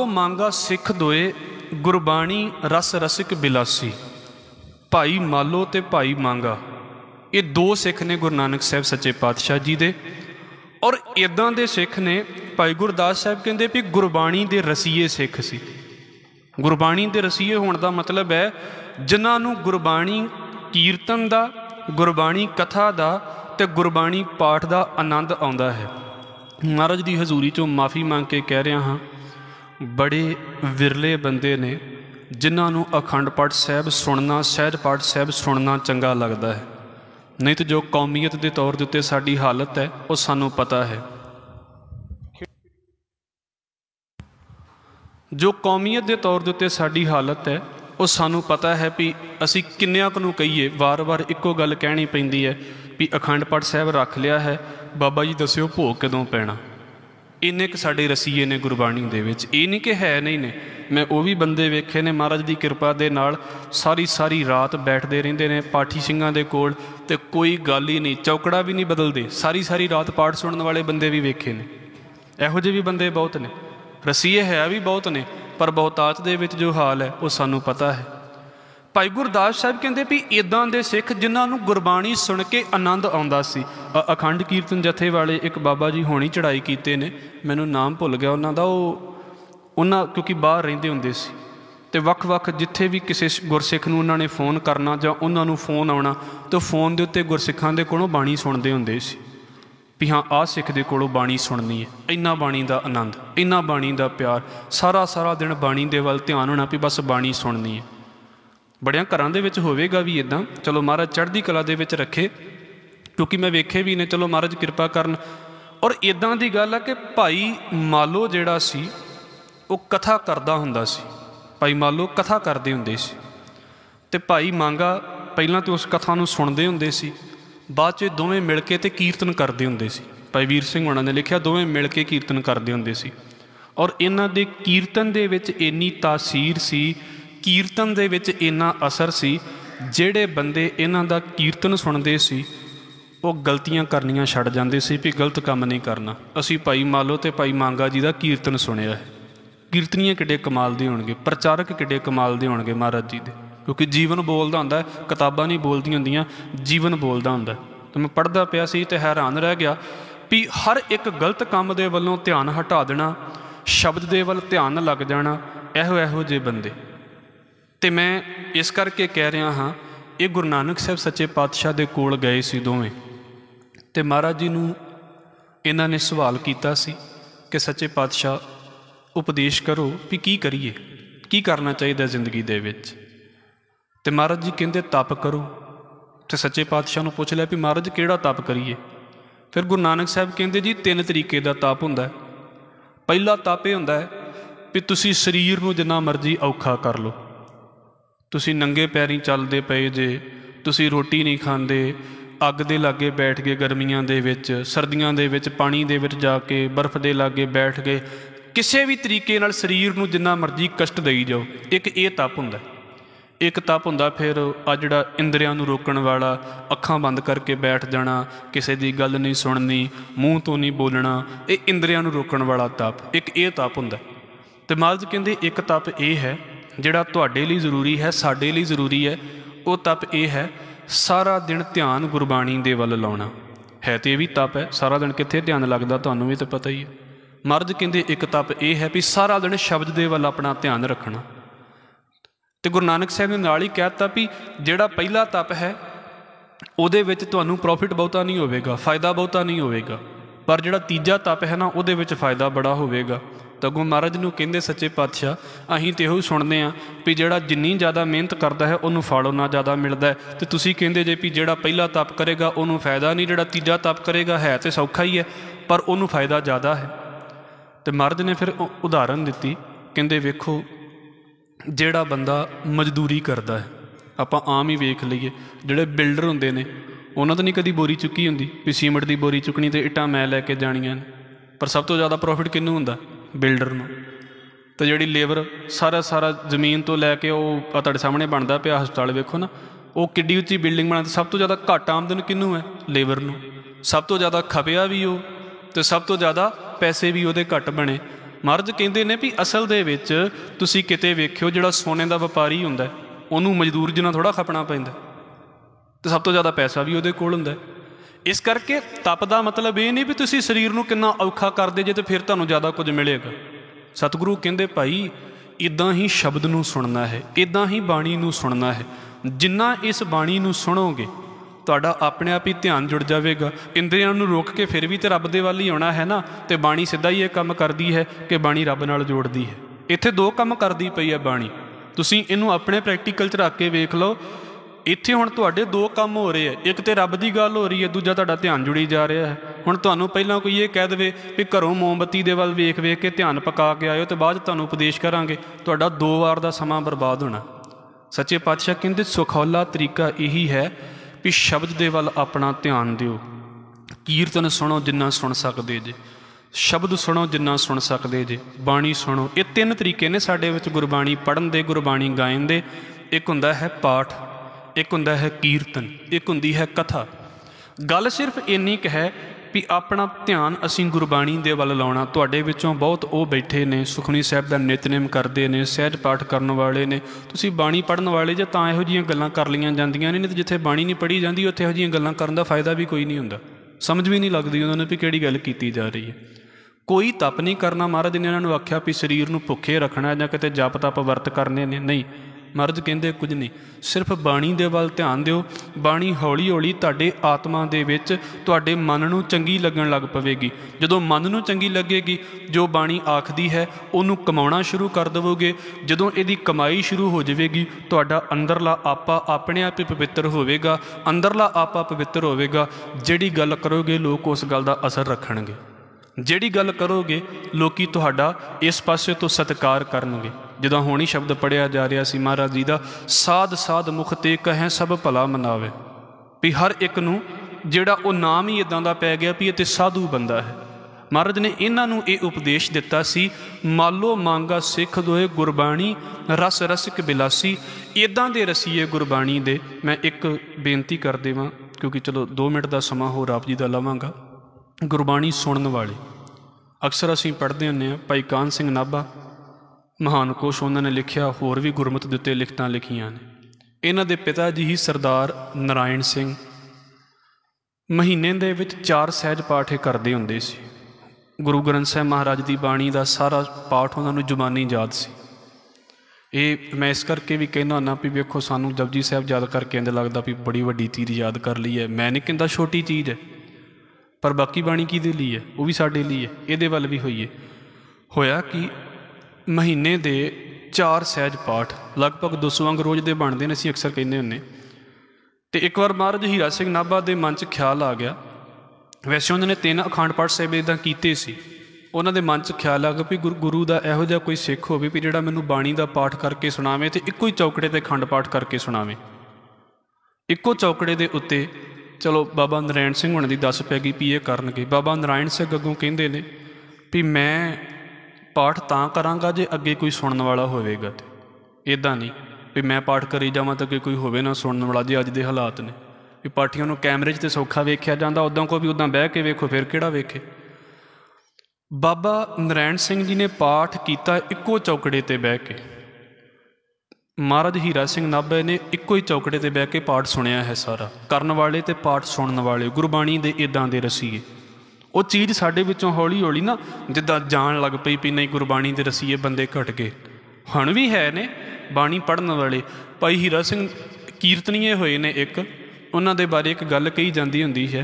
मांगा सिख दोए गुरबाणी रस रसिक बिलासी। भाई मालो ते भाई मांगा ये दो सिख ने गुरु नानक साहब सच्चे पातशाह जी दे। और इदां दे सिख ने भाई गुरदास साहब कहते भी गुरबाणी दे रसीए सिख सी। गुरबाणी दे रसीए होने का मतलब है जिन्होंने गुरबाणी कीर्तन दा, गुरबाणी कथा दा ते गुरबाणी पाठ का आनंद आता है। महाराज की हजूरी चों माफ़ी मांग के कह रहा हाँ, बड़े विरले बंदे ने जिन्होंने अखंड पाठ साहब सुनना, सहज पाठ साहब सुनना चंगा लगता है। नहीं तो जो कौमीयत के तौर के उत्ते साडी हालत है वो सानू पता है। जो कौमीयत के तौर के उत्ते साडी हालत है वो सानू पता है भी असी किन्नियां कू कहीए। वार वार इक्को गल कहनी पैंदी है भी अखंड पाठ साहब रख लिया है, बाबा जी दस्यो भोग कदों पैना। इन्ने क साडे रसीए ने गुरबाणी दे विच, ये नहीं कि है नहीं ने। मैं वो भी बंदे वेखे ने महाराज की किरपा दे नाल सारी सारी रात बैठते रहंदे ने पाठी सिंघां दे कोल ते कोई गल ही नहीं, चौकड़ा भी नहीं बदलते। सारी सारी रात पाठ सुनने वाले बंदे भी वेखे ने। इहो जिहे भी बंदे बहुत ने, रसीए है भी बहुत ने, पर बहुतात दे विच जो हाल है वो सानू पता है। भाई गुरदास साहब कहते भी इदां दे सिख जिन्होंने गुरबाणी सुन के आनंद आउंदा सी। अखंड कीर्तन जथे वाले एक बाबा जी होनी चढ़ाई कीते ने, मैनू नाम भुल गया उन्हां दा। उन्हां क्योंकि बाहर रहिंदे हुंदे सी ते वख-वख जिथे भी किसी गुरसिख नूं उन्हां ने फोन करना जां उन्हां नूं फोन आउणा तो फोन दे उत्ते गुरसिखां दे कोलों बाणी सुणदे हुंदे सी भी हाँ आ सिख दे कोलों बाणी सुननी है। इन्ना बाणी दा आनंद, इन्ना बाणी दा प्यार, सारा सारा दिन बाणी दे वल ध्यान होना भी बस बाणी सुननी है। बड़ियां घरां दे विच होवेगा भी इदां, चलो महाराज चढ़दी कला दे विच रखे, क्योंकि मैं वेखे भी ने, चलो महाराज किरपा करन। और इदां दी गल है कि भाई मालो जिहड़ा सी वो कथा करदा हुंदा सी। भाई मालो कथा करदे हुंदे सी ते भाई मांगा पहलां तो उस कथा नूं सुणदे हुंदे सी, बाद च दोवें मिल के ते कीर्तन करदे हुंदे सी। भाई वीर सिंह होणां ने लिखिआ दोवें मिल के कीर्तन करदे हुंदे सी। और इन्हां दे कीर्तन दे विच इन्नी तासीर सी, कीर्तन दे विच इन्ना असर सी, जिहड़े बंदे इन्हां दा कीर्तन सुणदे सी वो गलतियां करनियां छड्ड जांदे सी भी गलत काम नहीं करना। असी भाई मालो ते भाई मांगा जी दा कीर्तन सुनिया है। कीर्तनीय किड्डे कमाल दे होणगे, प्रचारक किड्डे कमाल दे होणगे महाराज जी दे, क्योंकि जीवन बोलदा हुंदा है, किताबां नहीं बोलदियां हुंदियां, जीवन बोलदा हुंदा है। तो मैं पढ़दा पिया सी ते हैरान रह गया भी हर एक गलत काम दे वल्लों ध्यान हटा देना, शब्द दे वल ध्यान लग जाना, इहो जे बंदे। तो मैं इस करके कह रहा हाँ, ये गुरु नानक साहब सच्चे पातशाह दे कोल गए सी दोवें ते महाराज जी नूं इन्हां ने सवाल किया सी कि सच्चे पातशाह उपदेश करो भी की करिए, की करना चाहिए जिंदगी दे विच। ते महाराज जी कहते तप करो। तो सच्चे पातशाह नूं पुछ लिया भी महाराज किहड़ा तप करिए। फिर गुरु नानक साहब कहते जी 3 तरीके का तप हुंदा है। पहला तप यह हुंदा है भी तुसी शरीर नूं जिन्ना मर्जी औखा कर लो, तुसी नंगे पैरीं चलदे पए जे, तुसी रोटी नहीं खांदे, अग दे लागे बैठ गए गर्मियां दे विच, सर्दियां दे विच पानी दे विच जाके बर्फ दे लागे बैठ गए, किसी भी तरीके नाल शरीर नूं जिन्ना मर्जी कष्ट देई जाओ। एक ये तप हुंदा। एक तप हुंदा फिर आ जिहड़ा इंद्रियां नूं रोकण वाला, अखां बंद करके बैठ जाना, किसी दी गल नहीं सुननी, मूँह तो नहीं बोलना, ये इंद्रियां नूं रोकण वाला तप। एक ये तप हुंदा। ते महाराज कहंदे एक तप ये है जिहड़ा तुहाडे लई जरूरी है, साडे लई जरूरी है। वो तप ये है सारा दिन ध्यान गुरबाणी दे वल लाउणा है। तो ये भी तप है, सारा दिन कित्थे ध्यान लगदा तुहानूं भी तो पता ही है। महाराज कहंदे एक तप ये है भी सारा दिन शब्द दे वल अपना ध्यान रखना। तो गुरु नानक साहब ने नाल ही कहता भी जिहड़ा पहला तप है उहदे विच तुहानूं प्रॉफिट बहुता नहीं होवेगा, फायदा बहुता नहीं होवेगा, पर जिहड़ा तीजा तप है ना उहदे विच फायदा बड़ा होवेगा। तो अगों महाराज नूं कहंदे सच्चे पातशाह अहीं तो इहो सुणदे आ भी जिहड़ा जिन्नी ज़्यादा मेहनत करदा है उहनूं फल उन्ना ज़्यादा मिलदा है। तो तुसीं कहंदे जे भी जिहड़ा पहला तप करेगा उहनूं फायदा नहीं, जिहड़ा तीजा तप करेगा है तो सौखा ही है पर उहनूं फायदा ज़्यादा है। तो महाराज ने फिर उदाहरण दित्ती, कहंदे वेखो जिहड़ा बंदा मजदूरी करदा है, आपां आम ही वेख लईए जिहड़े बिल्डर हुंदे ने उन्हां तो नहीं कदी बोरी चुकी हुंदी भी सीमेंट की बोरी चुकनी तो इट्टां मैं लैके जाणियां ने, पर सब तो ज़्यादा प्रॉफिट किहनूं हुंदा? बिल्डर नूं। तो जिहड़ी लेबर सारा सारा जमीन तो लैके वो तुहाडे सामने बनदा पिया हस्पताल वेखो ना, वो किड्डी उच्ची बिल्डिंग बनाते, सब तो ज़्यादा घट आमदन किहनूं है? लेबर नूं। सब तो ज़्यादा खपिया भी हो तो सब तो ज़्यादा पैसे भी उहदे घट बने। महाराज कहते ने भी असल दे विच तुसी किते वेखियो जिहड़ा सोने का व्यापारी हुंदा उहनूं मजदूर जिन्ना थोड़ा खपना पैंदा ते सब तो ज़्यादा पैसा भी उहदे कोल हुंदा। इस करके तप का मतलब ये नहीं भी तुसी शरीर नूं किन्ना औखा करदे जे तो फिर तुहानूं ज़्यादा कुछ मिलेगा। सतगुरु कहंदे भाई इदां ही शब्द नूं सुनना है, इदां ही बाणी नूं सुनना है। जिन्ना इस बाणी नूं सुनोगे तुहाडा अपने आप ही ध्यान जुड़ जाएगा। इंद्रियां नूं रोक के फिर भी तो रब दे वल ही आउणा है ना, तो बाणी सीधा ही ये काम करती है कि बाणी रब नाल जोड़ती है। इत्थे दो काम करती पई है बाणी, तुसीं इहनूं अपने प्रैक्टिकल च रख के वेख लो। इत्थे हुण तुहाडे दो काम हो रहे हैं, एक तो रब की गल हो रही है, दूजा तुहाडा ध्यान जुड़ी जा रहा है। हुण तुहानूं पहलां कोई ये कह देवे भी घरों मोमबत्ती दे वल वेख वेख के ध्यान पका के आयो, तो बाद तुहानूं उपदेश करांगे, तुहाडा 2 वार दा समां बर्बाद होना। सच्चे पातशाह कहंदे सुखौला तरीका यही है भी शब्द दे वल अपना ध्यान दिओ। कीर्तन सुनो जिन्ना सुन सकदे जे, शब्द सुनो जिन्ना सुन सकदे जे, बाणी सुनो। ये 3 तरीके ने साडे विच गुरबाणी पढ़न दे, गुरबाणी गायन दे। एक हुंदा है पाठ, एक हुंदा है कीर्तन, एक हुंदी है कथा। गल सिर्फ इन्नी क है भी अपना ध्यान असीं गुरबाणी दे वल लाउणा। तुहाडे विचों बहुत वो बैठे ने सुखमनी साहिब दा नितनेम करदे ने, सहज पाठ करन वाले ने, तुसीं बाणी पढ़न वाले जे तां इहो जिहियां गल्लां कर लईਆਂ ਜਾਂਦੀਆਂ ने। नहीं तो जिथे बाणी नहीं पढ़ी जाती उत्थे इहो जिहियां गल्लां करन दा फायदा भी कोई नहीं हुंदा, समझ भी नहीं लगदी उन्हां नूं भी किहड़ी गल कीती जा रही है। कोई तप नहीं करना। महाराज ने इन्हां नूं आख्या भी शरीर नूं भुखे रखना जां किते जप तप वर्त करने ने, नहीं। महाराज कहंदे कुछ नहीं, सिर्फ बाणी दे वल ध्यान दिओ। बाणी हौली हौली तुहाडे आत्मा दे विच तुहाडे मन नूं चंगी लगन लग पवेगी। जदों मन नूं चंगी लगेगी, जो बाणी आखदी है उहनूं कमाउणा शुरू कर देवोगे। जदों इहदी कमाई शुरू हो जाएगी, तुहाडा अंदरला आपा अपने आप ही पवित्र होवेगा। अंदरला आपा पवित्र होवेगा, जिहड़ी गल करोगे लोग उस गल दा असर रखणगे। जिहड़ी गल करोगे लोकी तुहाडा इस पासे तो सत्कार करनगे। जदों होनी शब्द पढ़िया जा रहा सी महाराज जी का, साध साध मुख ते कहें सब भला मनावे, भी हर एक नूं जिहड़ा वो नाम ही इदां दा पै गया भी ये साधु बंदा है। महाराज ने इन्हां नूं ये उपदेश दिता सी, मालो मांगा सिख दोए गुरबाणी रस रसिक बिलासी। इदां दे रसीए गुरबाणी दे। मैं एक बेनती कर देवां, क्योंकि चलो 2 मिनट का समा होर आप जी का लवांगा। गुरबाणी सुनने वाले अक्सर असीं पढ़ते हुंदे हां, भाई कान सिंह नाभा महान कोश उन्होंने लिखिया, होर भी गुरमत दे उत्ते लिखतां लिखियां ने। इन्हां दे पिता जी ही सरदार नारायण सिंह महीने दे विच 4 सहज पाठ करदे हुंदे सी। गुरु ग्रंथ साहिब महाराज की बाणी का सारा पाठ उन्होंने जुबानी याद सी। ये मैं इस करके भी कहना ना भी वेखो सानू जपजी साहिब याद करके इंज लगदा भी बड़ी वड्डी चीज़ याद कर ली है। मैं नहीं कहता छोटी चीज़ है, पर बाकी बाणी किहदे लई है, वो भी साडे लई है। इहदे वल भी होईए। होया कि महीने दे 4 सहज पाठ लगभग 200 अंग रोज़ दे बनते हैं, असीं अक्सर कहने हुन्ने। तो एक बार महाराज हीरा सिंह नाभा के मन च ख्याल आ गया। वैसे उन्होंने 3 अखंड पाठ साहिब इदां कीते सी। उन्हों के मन च ख्याल आ गया भी गुरु का इहो जिहा कोई सिख होवे भी जिहड़ा मैनूं बाणी का पाठ करके सुणावे ते इक्को ही चौकड़े ते अखंड पाठ करके सुणावे। इक्को चौकड़े के उत्ते चलो बाबा नारायण सिंह हुणां दी दस पै गई भी ये करनगे। बाबा नारायण सिंह अगों कहंदे ने भी मैं पाठ तां करांगा जे अगे कोई सुनने वाला होवेगा। तो इदां नहीं भी मैं पाठ करी जावां तो कोई होवे ना सुनने वाला। जे अज दे हालात ने भी पाठियां नूं कैमरे 'च ते सौखा वेख्या जांदा, उदां को भी उदां बह के वेखो फिर किहड़ा वेखे। बाबा नारायण सिंह जी ने पाठ किया इक्को चौकड़े ते बह के। महाराज हीरा सिंह नाभा ने इक्को ही चौकड़े ते बह के पाठ सुनिया है सारा। करन वाले ते पाठ सुनने वाले गुरबाणी दे इदां दे रसीए। वो चीज़ साडे विचों हौली हौली ना जिद्दां जान लग पई भी नहीं गुरबाणी दे रसीए बंदे घट गए। हुण भी है ने बाणी पढ़न वाले। भाई हीरा सिंह कीर्तनीय होए ने, एक उन्हां दे बारे एक गल कही जाती हुंदी है